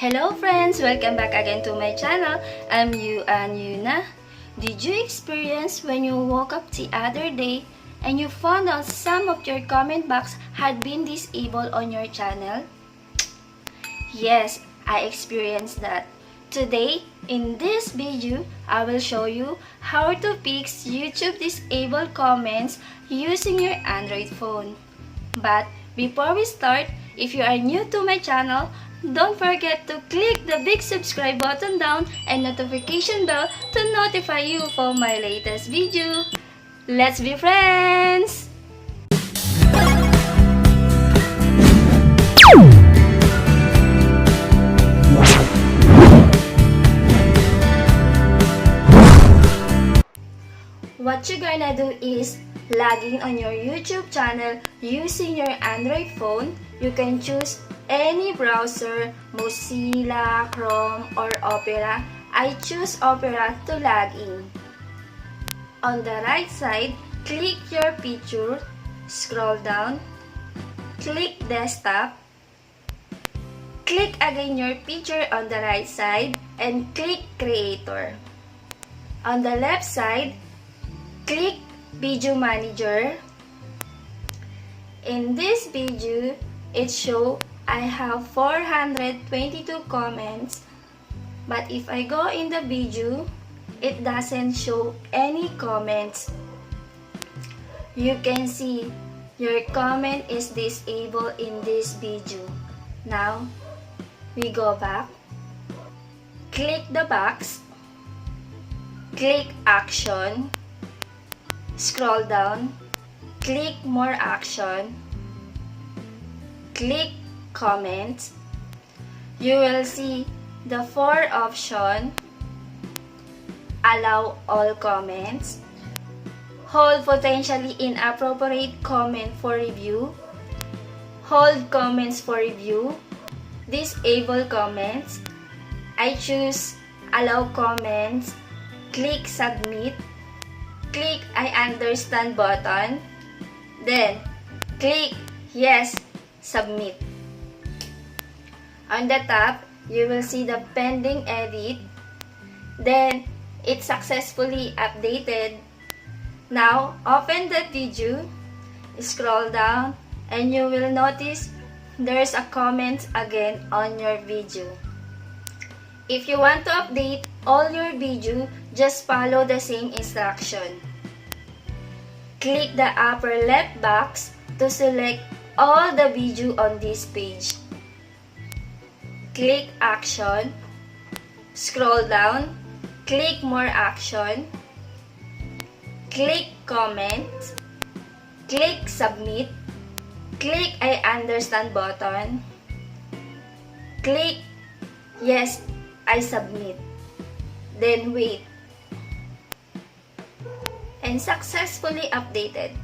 Hello friends! Welcome back again to my channel. I'm Euanne Hyuna. Did you experience when you woke up the other day and you found out some of your comment box had been disabled on your channel? Yes, I experienced that. Today, in this video, I will show you how to fix YouTube disabled comments using your Android phone. But before we start, if you are new to my channel, don't forget to click the big subscribe button down and notification bell to notify you for my latest video. Let's be friends! What you're gonna do is log in on your YouTube channel using your Android phone. You can choose any browser, Mozilla, Chrome, or Opera. I choose Opera to log in. On the right side, click your picture, scroll down, click desktop, click again your picture on the right side, and click creator. On the left side, click video manager. In this video, it shows I have 422 comments, but if I go in the video, it doesn't show any comments. You can see your comment is disabled in this video. Now, we go back, click the box, click action, scroll down, click more action, click comments. You will see the 4 options: allow all comments, hold potentially inappropriate comment for review, hold comments for review, disable comments. I choose allow comments, click submit, click I understand button, then click yes, submit. On the top, you will see the pending edit. Then, it's successfully updated. Now, open the video, scroll down, and you will notice there's a comment again on your video. If you want to update all your video, just follow the same instruction. Click the upper left box to select all the video on this page. Click action, scroll down, click more action, click comment, click submit, click I understand button, click yes, I submit, then wait, and successfully updated.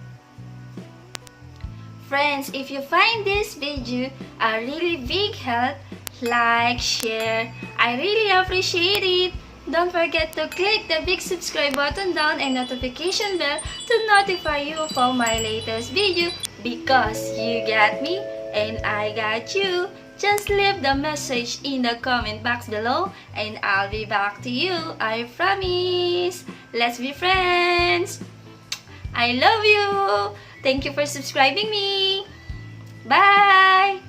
Friends, if you find this video a really big help, like, share, I really appreciate it. Don't forget to click the big subscribe button down and notification bell to notify you for my latest video, because you got me and I got you. Just leave the message in the comment box below and I'll be back to you, I promise. Let's be friends. I love you. Thank you for subscribing me. Bye.